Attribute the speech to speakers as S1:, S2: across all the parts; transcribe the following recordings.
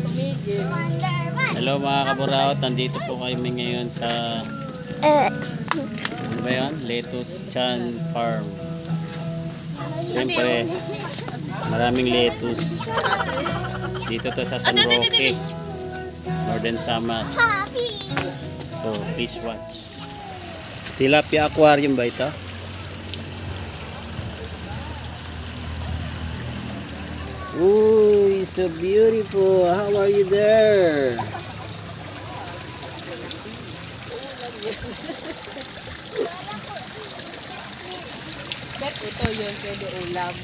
S1: tumigil.
S2: Hello mga kaburaot, nandito po kami ngayon sa ano ba yan? Lettuce Chan Farm. Siyempre, maraming lettuce. Dito to sa San Roque, Northern Samar. So, please watch. Tilapia Aquarium ba ito? Ooh, it's so beautiful. How are you there?
S1: Bet ito yun, pwede ulam.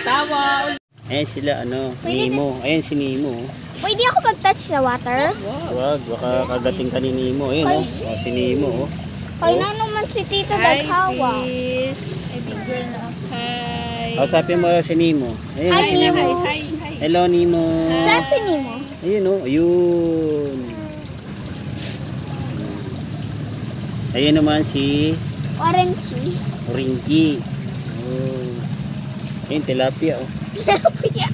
S1: Tawa.
S2: Ayan sila, ano, Nemo. Ayan si Nemo.
S3: Pwede ako mag-touch sa water?
S2: Wag, baka kagating ka ni Nemo. Ayan, oh. Si Nemo, oh.
S3: Kaya na naman si Tita Daghawa.
S1: Ay, big girl na. Hi.
S2: Kausapin mo si Nemo. Ayun,
S3: Hi,
S2: si Nemo.
S1: Hi.
S2: Hello, Nemo.
S3: Saan si Nemo?
S2: Ayun, oh. Ayun. Ayun naman si
S3: Orangey.
S2: Rinky. Oh. Ayun, tilapia, oh.
S3: Tilapia.